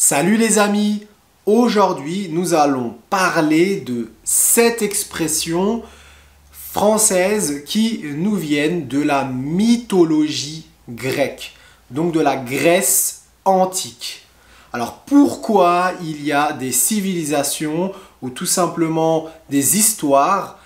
Salut les amis! Aujourd'hui, nous allons parler de 7 expressions françaises qui nous viennent de la mythologie grecque, donc de la Grèce antique. Alors pourquoi il y a des civilisations ou tout simplement des histoires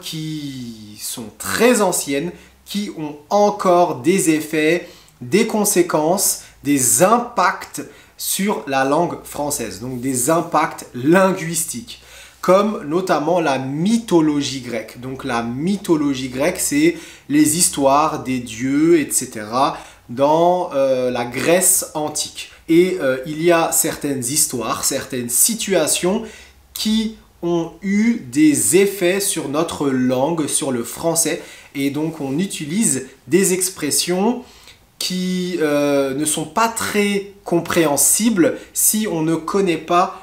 qui sont très anciennes, qui ont encore des effets, des conséquences, des impacts sur la langue française, donc des impacts linguistiques, comme notamment la mythologie grecque. Donc la mythologie grecque, c'est les histoires des dieux, etc. dans la Grèce antique. Et il y a certaines histoires, certaines situations qui ont eu des effets sur notre langue, sur le français, et donc on utilise des expressions qui ne sont pas très compréhensibles si on ne connaît pas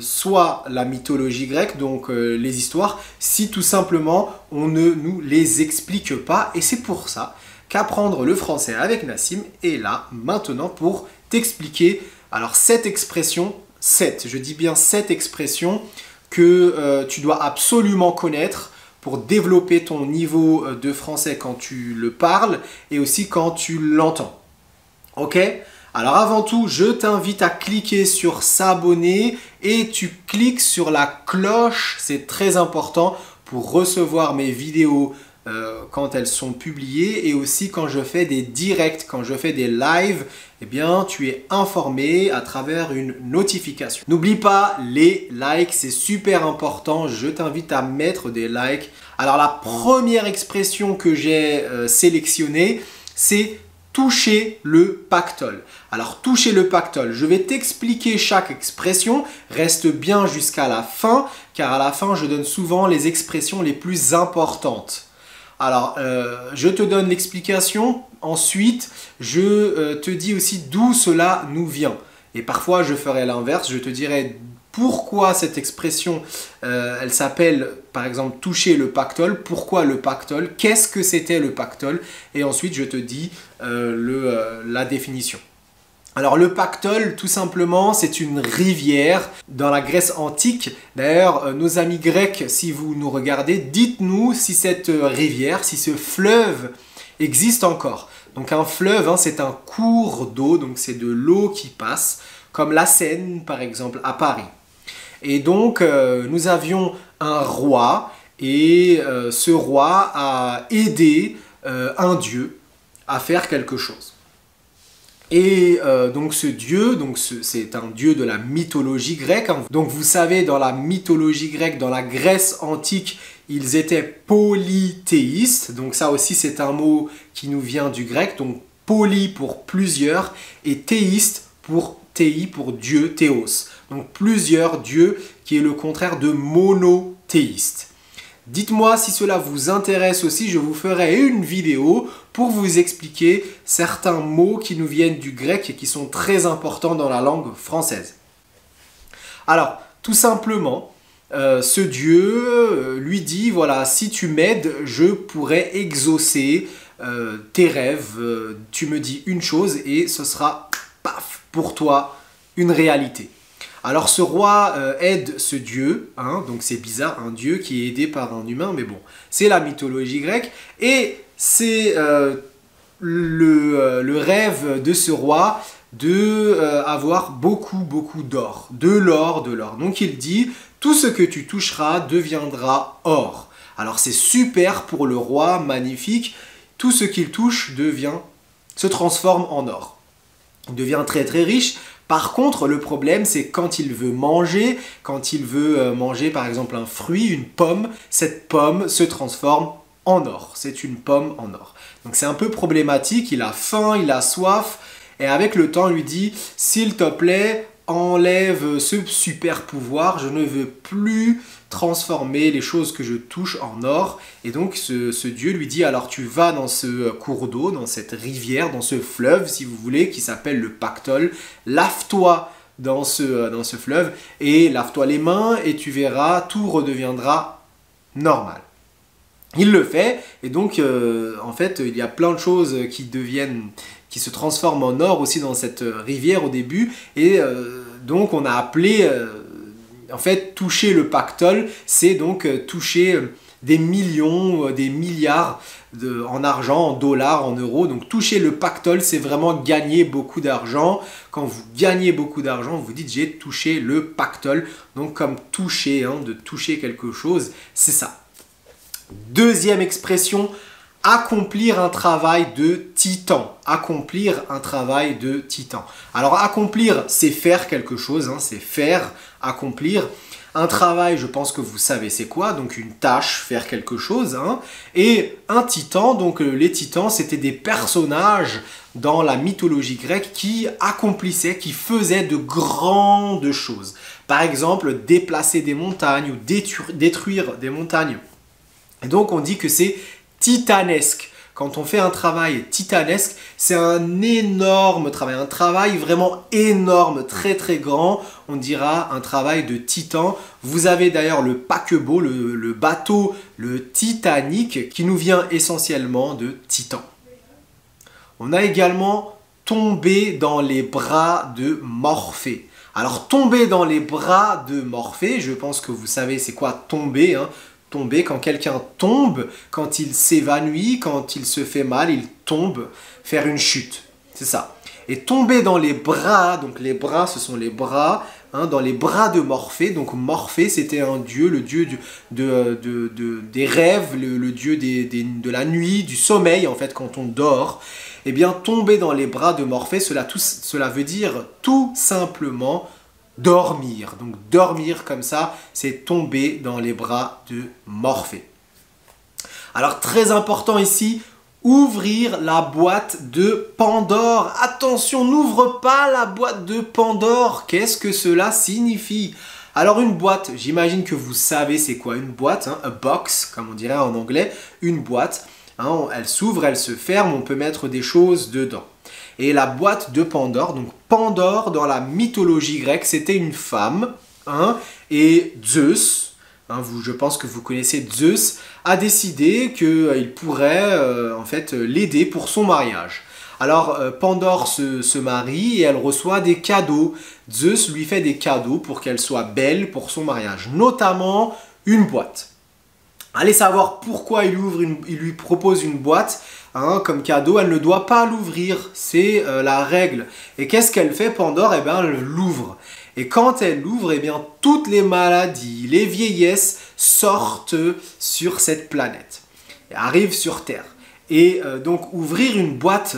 soit la mythologie grecque, donc les histoires, si tout simplement on ne nous les explique pas. Et c'est pour ça qu'apprendre le français avec Nassim est là maintenant pour t'expliquer alors cette expression, je dis bien cette expression que tu dois absolument connaître pour développer ton niveau de français quand tu le parles et aussi quand tu l'entends. Ok? Alors avant tout, je t'invite à cliquer sur s'abonner et tu cliques sur la cloche, c'est très important pour recevoir mes vidéos quand elles sont publiées et aussi quand je fais des directs, quand je fais des lives, eh bien tu es informé à travers une notification. N'oublie pas les likes, c'est super important, je t'invite à mettre des likes. Alors la première expression que j'ai sélectionnée, c'est toucher le pactole. Alors toucher le pactole, je vais t'expliquer chaque expression, reste bien jusqu'à la fin, car à la fin je donne souvent les expressions les plus importantes. Alors, je te donne l'explication, ensuite je te dis aussi d'où cela nous vient. Et parfois je ferai l'inverse, je te dirai pourquoi cette expression, elle s'appelle par exemple toucher le pactole, pourquoi le pactole, qu'est-ce que c'était le pactole, et ensuite je te dis la définition. Alors le pactole, tout simplement, c'est une rivière dans la Grèce antique. D'ailleurs, nos amis grecs, si vous nous regardez, dites-nous si cette rivière, si ce fleuve existe encore. Donc un fleuve, c'est un cours d'eau, donc c'est de l'eau qui passe, comme la Seine par exemple à Paris. Et donc nous avions un roi et ce roi a aidé un dieu à faire quelque chose. Et donc ce dieu, c'est un dieu de la mythologie grecque. Donc vous savez, dans la mythologie grecque, dans la Grèce antique, ils étaient polythéistes. Donc ça aussi c'est un mot qui nous vient du grec. Donc poly pour plusieurs et théiste pour théi pour dieu, théos. Donc plusieurs dieux qui est le contraire de monothéiste. Dites-moi si cela vous intéresse aussi, je vous ferai une vidéo pour vous expliquer certains mots qui nous viennent du grec et qui sont très importants dans la langue française. Alors, tout simplement, ce dieu lui dit, voilà, si tu m'aides, je pourrai exaucer tes rêves. Tu me dis une chose et ce sera, paf, pour toi, une réalité. Alors ce roi aide ce dieu, donc c'est bizarre, un dieu qui est aidé par un humain, mais bon, c'est la mythologie grecque, et c'est le rêve de ce roi de avoir beaucoup d'or, de l'or. Donc il dit, tout ce que tu toucheras deviendra or. Alors c'est super pour le roi, magnifique, tout ce qu'il touche se transforme en or. Il devient très riche. Par contre, le problème, c'est quand il veut manger par exemple un fruit, une pomme, cette pomme se transforme en or. C'est une pomme en or. Donc c'est un peu problématique, il a faim, il a soif, et avec le temps, il lui dit, s'il te plaît, enlève ce super pouvoir, je ne veux plus transformer les choses que je touche en or. Et donc ce dieu lui dit, alors tu vas dans ce cours d'eau, dans cette rivière, dans ce fleuve si vous voulez, qui s'appelle le pactole, lave-toi dans ce fleuve et lave-toi les mains et tu verras, tout redeviendra normal. Il le fait et donc en fait il y a plein de choses qui se transforment en or aussi dans cette rivière au début et donc on a appelé, en fait, toucher le pactole, c'est donc toucher des millions, des milliards en argent, en dollars, en euros. Donc toucher le pactole, c'est vraiment gagner beaucoup d'argent. Quand vous gagnez beaucoup d'argent, vous dites j'ai touché le pactole. Donc comme toucher, hein, de toucher quelque chose, c'est ça. Deuxième expression, accomplir un travail de titan. Accomplir un travail de titan. Alors accomplir, c'est faire quelque chose, hein, c'est faire, accomplir. Un travail, je pense que vous savez c'est quoi, donc une tâche, faire quelque chose. Hein. Et un titan, donc les titans, c'était des personnages dans la mythologie grecque qui accomplissaient, qui faisaient de grandes choses. Par exemple, déplacer des montagnes ou détruire des montagnes. Et donc on dit que c'est titanesque. Quand on fait un travail titanesque, c'est un énorme travail, un travail vraiment énorme, très très grand. On dira un travail de titan. Vous avez d'ailleurs le paquebot, le bateau, le Titanic, qui nous vient essentiellement de Titan. On a également tombé dans les bras de Morphée. Alors tomber dans les bras de Morphée, je pense que vous savez c'est quoi tomber, hein. Tomber, quand quelqu'un tombe, quand il s'évanouit, quand il se fait mal, il tombe, faire une chute. C'est ça. Et tomber dans les bras, donc les bras, ce sont les bras, hein, dans les bras de Morphée. Donc Morphée, c'était un dieu, le dieu des rêves, le dieu de la nuit, du sommeil, en fait, quand on dort. Eh bien, tomber dans les bras de Morphée, cela veut dire tout simplement dormir. Donc dormir comme ça, c'est tomber dans les bras de Morphée. Alors très important ici, ouvrir la boîte de Pandore. Attention, n'ouvre pas la boîte de Pandore. Qu'est-ce que cela signifie? Alors une boîte, j'imagine que vous savez c'est quoi une boîte, hein, a box comme on dirait en anglais, une boîte. Hein, elle s'ouvre, elle se ferme, on peut mettre des choses dedans. Et la boîte de Pandore, donc Pandore dans la mythologie grecque, c'était une femme, hein, et Zeus, hein, je pense que vous connaissez Zeus, a décidé qu'il pourrait en fait l'aider pour son mariage. Alors Pandore se marie et elle reçoit des cadeaux. Zeus lui fait des cadeaux pour qu'elle soit belle pour son mariage, notamment une boîte. Allez savoir pourquoi il lui propose une boîte. Hein, comme cadeau, elle ne doit pas l'ouvrir, c'est la règle. Et qu'est-ce qu'elle fait Pandore? Eh bien, elle l'ouvre. Et quand elle l'ouvre, eh bien, toutes les maladies, les vieillesses sortent sur cette planète et arrivent sur Terre. Et donc ouvrir une boîte,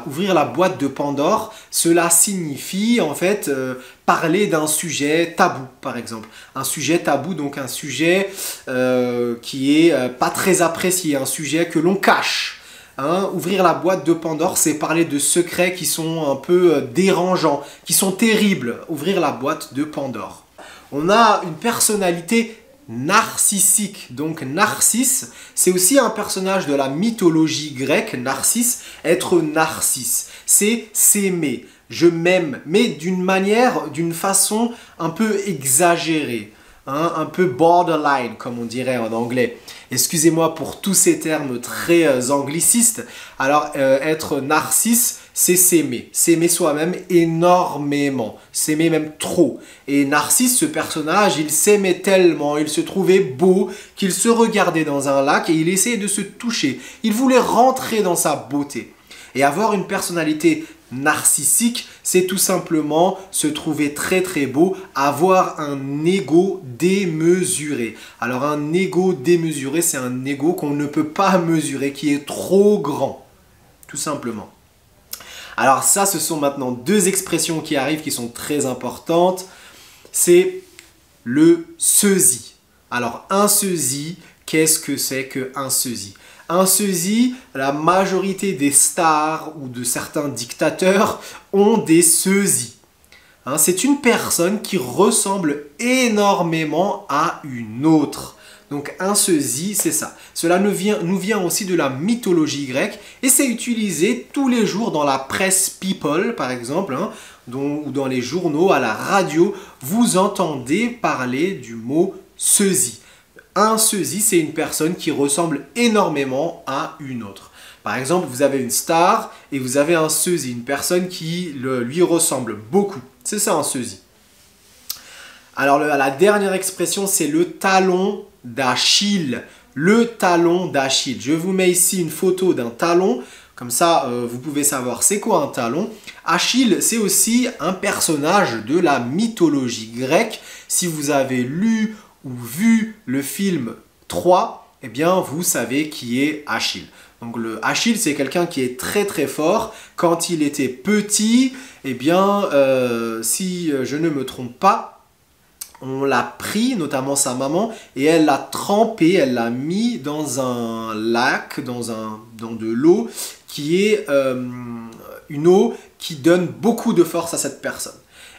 ouvrir la boîte de Pandore, cela signifie en fait parler d'un sujet tabou par exemple. Un sujet tabou, donc un sujet qui est pas très apprécié, un sujet que l'on cache. Hein, ouvrir la boîte de Pandore, c'est parler de secrets qui sont un peu dérangeants, qui sont terribles. Ouvrir la boîte de Pandore. On a une personnalité narcissique. Donc Narcisse, c'est aussi un personnage de la mythologie grecque. Narcisse, être narcisse, c'est s'aimer. Je m'aime, mais d'une façon un peu exagérée. Hein, un peu borderline, comme on dirait en anglais. Excusez-moi pour tous ces termes très anglicistes. Alors, être narcisse, c'est s'aimer. S'aimer soi-même énormément. S'aimer même trop. Et Narcisse, ce personnage, il s'aimait tellement, il se trouvait beau, qu'il se regardait dans un lac et il essayait de se toucher. Il voulait rentrer dans sa beauté. Et avoir une personnalité narcissique, c'est tout simplement se trouver très très beau, avoir un ego démesuré. Alors un ego démesuré, c'est un ego qu'on ne peut pas mesurer, qui est trop grand, tout simplement. Alors ça, ce sont maintenant deux expressions qui arrivent qui sont très importantes. C'est le sosie. Alors un sosie, qu'est-ce que c'est qu'un sosie? Un sosie, la majorité des stars ou de certains dictateurs ont des sosies. Hein, c'est une personne qui ressemble énormément à une autre. Donc un sosie, c'est ça. Cela nous vient aussi de la mythologie grecque et c'est utilisé tous les jours dans la presse people, par exemple, hein, ou dans les journaux, à la radio. Vous entendez parler du mot sosie. Un sosie, c'est une personne qui ressemble énormément à une autre. Par exemple, vous avez une star et vous avez un sosie, une personne qui lui ressemble beaucoup. C'est ça un sosie. Alors la dernière expression, c'est le talon d'Achille. Le talon d'Achille. Je vous mets ici une photo d'un talon. Comme ça, vous pouvez savoir c'est quoi un talon. Achille, c'est aussi un personnage de la mythologie grecque. Si vous avez lu ou vu le film Troie, eh bien, vous savez qui est Achille. Donc le Achille, c'est quelqu'un qui est très très fort. Quand il était petit, eh bien, si je ne me trompe pas, on l'a pris, notamment sa maman, et elle l'a trempé, elle l'a mis dans un lac, dans de l'eau, qui est une eau qui donne beaucoup de force à cette personne.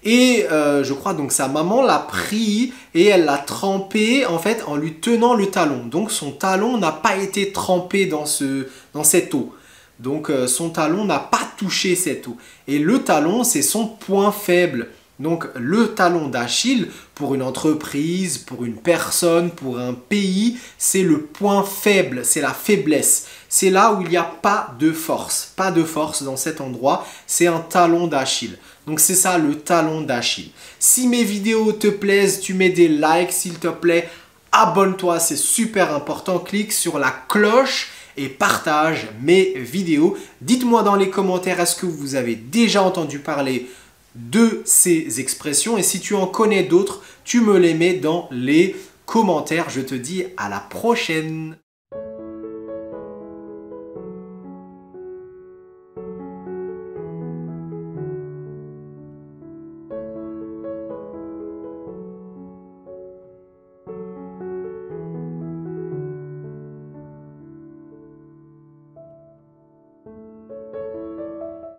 Et je crois donc sa maman l'a pris et elle l'a trempé en fait en lui tenant le talon. Donc son talon n'a pas été trempé dans cette eau. Donc son talon n'a pas touché cette eau. Et le talon, c'est son point faible. Donc le talon d'Achille, pour une entreprise, pour une personne, pour un pays, c'est le point faible, c'est la faiblesse. C'est là où il n'y a pas de force dans cet endroit, c'est un talon d'Achille. Donc c'est ça le talon d'Achille. Si mes vidéos te plaisent, tu mets des likes s'il te plaît, abonne-toi, c'est super important, clique sur la cloche et partage mes vidéos. Dites-moi dans les commentaires, est-ce que vous avez déjà entendu parler de ces expressions et si tu en connais d'autres, tu me les mets dans les commentaires. Je te dis à la prochaine.